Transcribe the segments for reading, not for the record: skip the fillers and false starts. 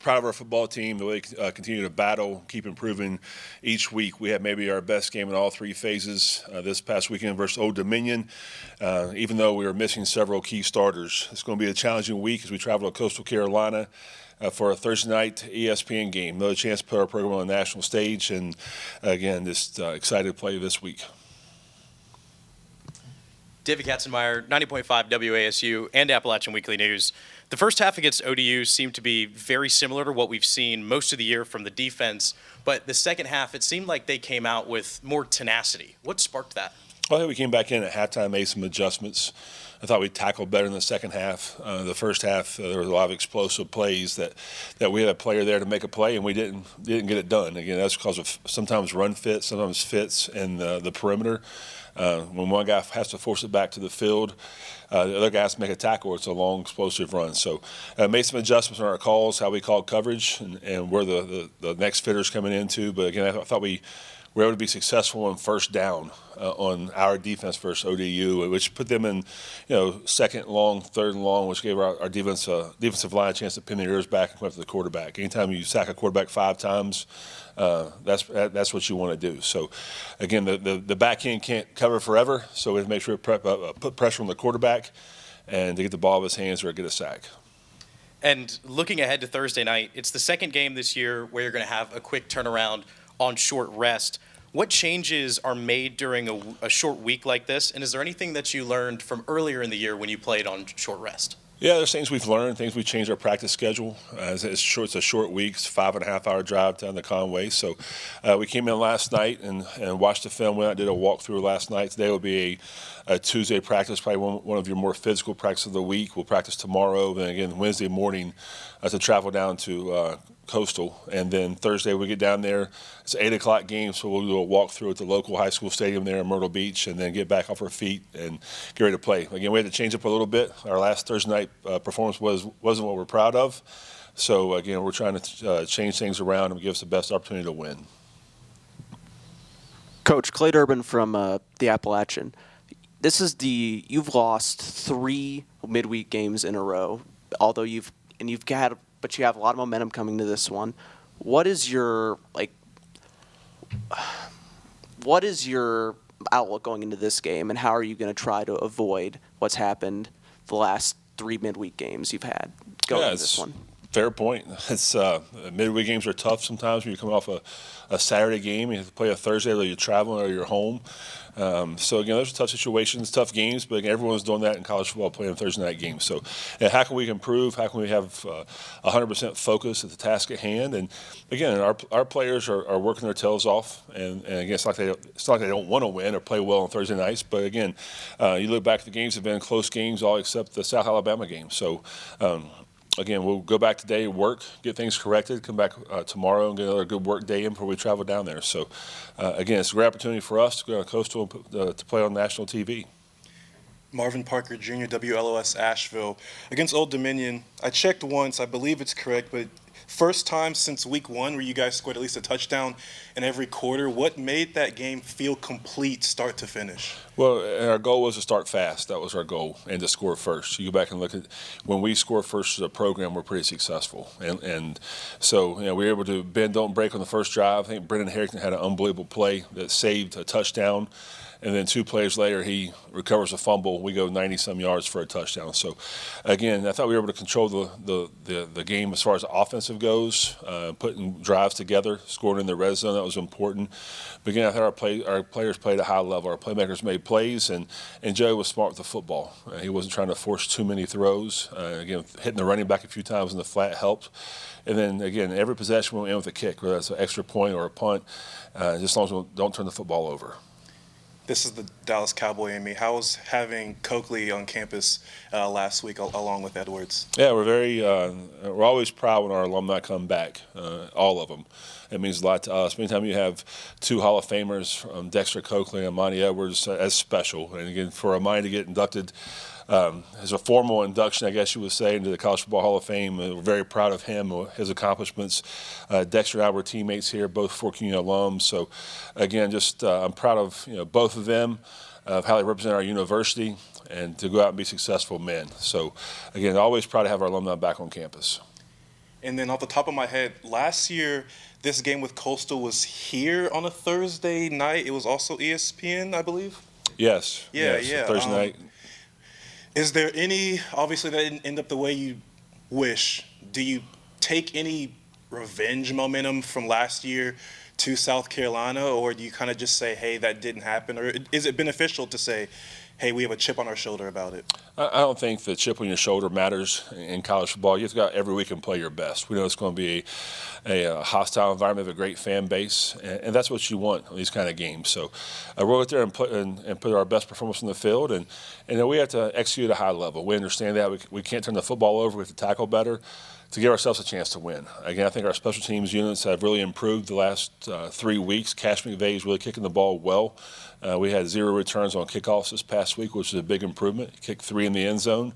Proud of our football team, the way they continue to battle, keep improving each week. We had maybe our best game in all three phases this past weekend versus Old Dominion, even though we were missing several key starters. It's going to be a challenging week as we travel to Coastal Carolina for a Thursday night ESPN game. Another chance to put our program on the national stage, and again, just excited to play this week. David Katzenmeyer, 90.5 WASU and Appalachian Weekly News. The first half against ODU seemed to be very similar to what we've seen most of the year from the defense, but the second half, it seemed like they came out with more tenacity. What sparked that? Well, I think we came back in at halftime, made some adjustments. I thought we tackled better in the second half. The first half, there was a lot of explosive plays that we had a player there to make a play, and we didn't get it done. Again, that's because of sometimes run fits, sometimes fits in the perimeter. When one guy has to force it back to the field, the other guy has to make a tackle. It's a long, explosive run. So made some adjustments on our calls, how we called coverage, and where the next fitter's coming into. But again, I thought we were able to be successful on first down on our defense versus ODU, which put them in, second and long, third and long, which gave our defensive line a chance to pin their ears back and come after the quarterback. Anytime you sack a quarterback 5 times, that's what you want to do. So, again, the back end can't cover forever, so we have to make sure we put pressure on the quarterback and to get the ball out of his hands or get a sack. And looking ahead to Thursday night, it's the second game this year where you're going to have a quick turnaround on short rest. What changes are made during a short week like this, and is there anything that you learned from earlier in the year when you played on short rest? Yeah, there's things we've learned, things we changed our practice schedule. It's a short week, it's a 5.5-hour drive down to Conway. So we came in last night and watched the film. We did a walkthrough last night. Today will be a Tuesday practice, probably one of your more physical practices of the week. We'll practice tomorrow, and again Wednesday morning to travel down to Coastal. And then Thursday we get down there. It's an 8 o'clock game, so we'll do a walkthrough at the local high school stadium there in Myrtle Beach, and then get back off our feet and get ready to play. Again, we had to change up a little bit. Our last Thursday night performance wasn't what we're proud of. So again, we're trying to change things around and give us the best opportunity to win. Coach, Clay Durbin from the Appalachian. You've lost 3 midweek games in a row, although you have a lot of momentum coming to this one. What is your outlook going into this game, and how are you going to try to avoid what's happened the last 3 midweek games you've had going into this one? Fair point. It's midweek games are tough sometimes when you come off a Saturday game. You have to play a Thursday, whether you're traveling or you're home. So again, those are tough situations, tough games. But again, everyone's doing that in college football, playing Thursday night games. So how can we improve? How can we have 100% focus at the task at hand? And again, our players are working their tails off. And again, it's not like they don't want to win or play well on Thursday nights. But again, you look back at the games have been close games, all except the South Alabama game. So. Again, we'll go back today, work, get things corrected, come back tomorrow and get another good work day in before we travel down there. So, again, it's a great opportunity for us to go to Coastal to play on national TV. Marvin Parker Jr., WLOS Asheville. Against Old Dominion, I checked once, I believe it's correct, but first time since week 1 where you guys scored at least a touchdown in every quarter. What made that game feel complete start to finish? Well, our goal was to start fast. That was our goal, and to score first. You go back and look at when we score first as a program, we're pretty successful. And so, we were able to bend, don't break on the first drive. I think Brendan Harrington had an unbelievable play that saved a touchdown. And then 2 plays later, he recovers a fumble. We go 90-some yards for a touchdown. So, again, I thought we were able to control the game as far as offensive goes, putting drives together, scoring in the red zone. That was important. But, again, I thought our players played at a high level. Our playmakers made plays, and Joe was smart with the football. He wasn't trying to force too many throws. Again, hitting the running back a few times in the flat helped. And then, again, every possession we went in with a kick, whether that's an extra point or a punt, just as long as we don't turn the football over. This is the Dallas Cowboy in me. How was having Coakley on campus last week along with Edwards? Yeah, we're always proud when our alumni come back, all of them. It means a lot to us. Anytime you have 2 Hall of Famers, Dexter Coakley and Amani Edwards, that's special. And again, for Amani to get inducted as a formal induction, I guess you would say, into the College Football Hall of Fame, we're very proud of him, his accomplishments. Dexter and I were teammates here, both Fork Union alums. So, again, just I'm proud of both of them, of how they represent our university, and to go out and be successful men. So, again, always proud to have our alumni back on campus. And then off the top of my head, last year, this game with Coastal was here on a Thursday night. It was also ESPN, I believe. Yes. Yeah, yes, yeah. Thursday night. Is there any, obviously that didn't end up the way you wish. Do you take any revenge momentum from last year to South Carolina, or do you kind of just say, hey, that didn't happen? Or is it beneficial to say, hey, we have a chip on our shoulder about it? I don't think the chip on your shoulder matters in college football. You have to go out every week and play your best. We know it's going to be a hostile environment, of a great fan base, and that's what you want in these kind of games. So we'll get there and put our best performance on the field, and we have to execute at a high level. We understand that. We can't turn the football over. We have to tackle better to give ourselves a chance to win. Again, I think our special teams units have really improved the last 3 weeks. Cash McVay is really kicking the ball well. We had 0 returns on kickoffs this past week, which is a big improvement. He kicked 3 in the end zone,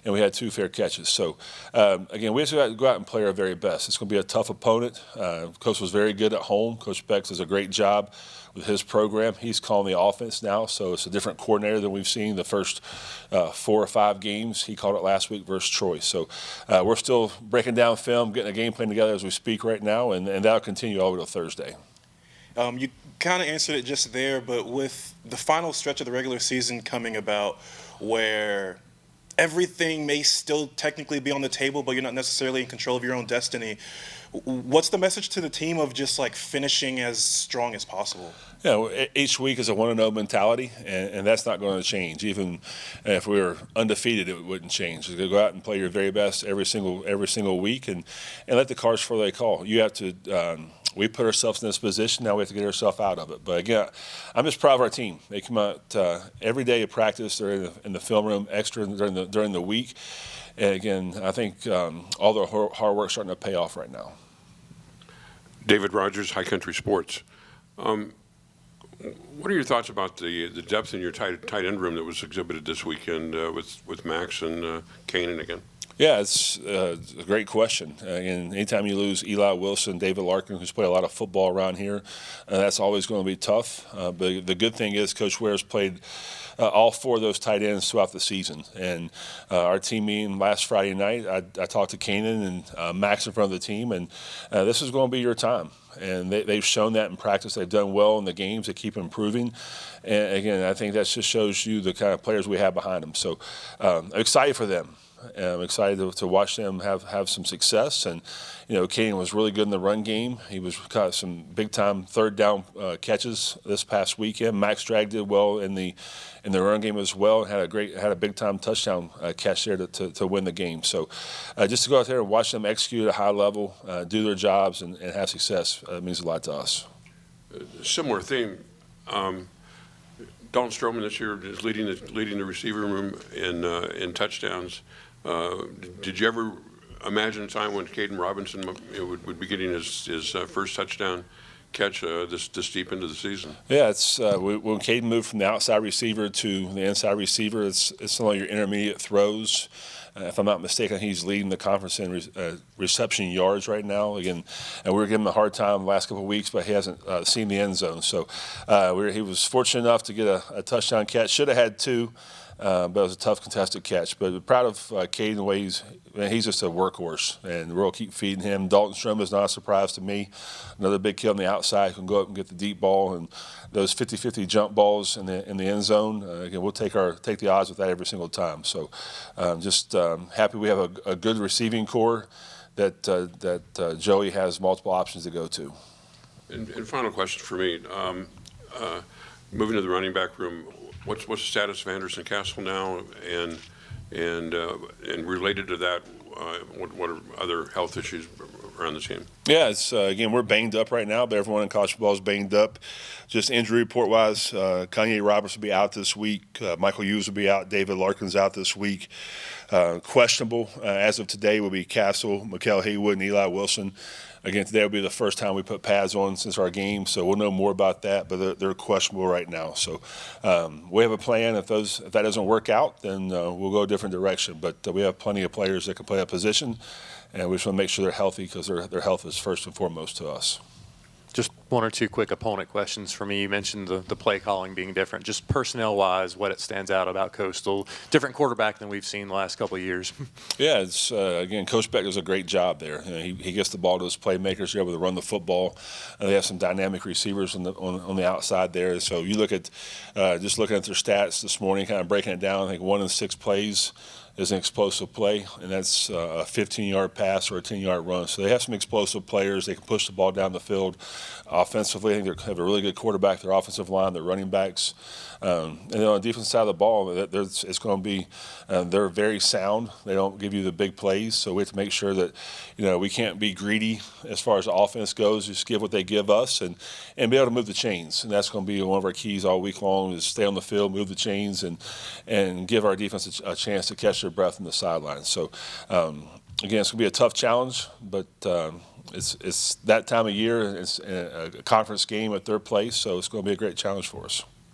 and we had 2 fair catches. So, again, we just got to go out and play our very best. It's going to be a tough opponent. Coach was very good at home. Coach Beck does a great job with his program. He's calling the offense now, so it's a different coordinator than we've seen the first 4 or 5 games. He called it last week versus Troy. So we're still breaking down film, getting a game plan together as we speak right now, and that'll continue over to Thursday. You kind of answered it just there, but with the final stretch of the regular season coming about where everything may still technically be on the table, but you're not necessarily in control of your own destiny, what's the message to the team of just like finishing as strong as possible? Each week is a 1-0 mentality, and that's not going to change. Even if we were undefeated, it wouldn't change. You go out and play your very best every single week, and let the cards fall they call. You have to. We put ourselves in this position. Now we have to get ourselves out of it. But again, I'm just proud of our team. They come out every day of practice. They're in the film room extra during the week. And again, I think all their hard work is starting to pay off right now. David Rogers, High Country Sports. What are your thoughts about the depth in your tight end room that was exhibited this weekend with Max and Kanan again? Yeah, it's a great question. And anytime you lose Eli Wilson, David Larkin, who's played a lot of football around here, that's always going to be tough. But the good thing is Coach Ware's played all 4 of those tight ends throughout the season. And our team meeting last Friday night, I talked to Kanan and Max in front of the team, and this is going to be your time. And they've shown that in practice. They've done well in the games. They keep improving. And, again, I think that just shows you the kind of players we have behind them. So I'm excited for them. I'm excited to watch them have some success. And, Kanan was really good in the run game. He was got some big-time third-down catches this past weekend. Max Drag did well in the run game as well, and had a big-time touchdown catch there to win the game. So just to go out there and watch them execute at a high level, do their jobs, and have success means a lot to us. Similar theme. Dalton Stroman this year is leading the receiver room in touchdowns. Did you ever imagine a time when Caden Robinson would be getting his first touchdown catch this deep into the season? Yeah, it's when Caden moved from the outside receiver to the inside receiver, it's some of your intermediate throws. If I'm not mistaken, he's leading the conference in reception yards right now. Again, and we were giving him a hard time the last couple of weeks, but he hasn't seen the end zone. So he was fortunate enough to get a touchdown catch. Should have had 2. But it was a tough contested catch. But proud of Caden, the way he's just a workhorse, and we'll keep feeding him. Dalton Stroman is not a surprise to me. Another big kid on the outside who can go up and get the deep ball, and those 50-50 jump balls in the end zone. Again, we'll take the odds with that every single time. So just happy we have a good receiving core that Joey has multiple options to go to. And final question for me. Moving to the running back room, what's the status of Anderson Castle now, and related to that, what are other health issues around the team? Yeah, it's again, we're banged up right now, but everyone in college football is banged up. Just injury report wise, Kanye Roberts will be out this week. Michael Hughes will be out. David Larkin's out this week. Questionable as of today will be Castle, Mikael Haywood, and Eli Wilson. Again, today will be the first time we put pads on since our game, so we'll know more about that. But they're questionable right now. So we have a plan. If that doesn't work out, then we'll go a different direction. But we have plenty of players that can play that position, and we just want to make sure they're healthy because their health is first and foremost to us. Just one one or two quick opponent questions for me. You mentioned the play calling being different. Just personnel-wise, what it stands out about Coastal. Different quarterback than we've seen the last couple of years. Yeah, it's again, Coach Beck does a great job there. You know, he gets the ball to his playmakers. They're able to run the football. They have some dynamic receivers on the outside there. So you look at just looking at their stats this morning, kind of breaking it down. I think 1 in 6 plays is an explosive play, and that's a 15-yard pass or a 10-yard run. So they have some explosive players. They can push the ball down the field. Offensively, I think they have a really good quarterback. Their offensive line, their running backs, and then on the defensive side of the ball, it's going to be they're very sound. They don't give you the big plays, so we have to make sure that we can't be greedy as far as the offense goes. Just give what they give us and be able to move the chains, and that's going to be one of our keys all week long. Is stay on the field, move the chains, and give our defense a chance to catch their breath in the sidelines. So again, it's going to be a tough challenge, but it's that time of year. It's a conference game at their place, so it's going to be a great challenge for us.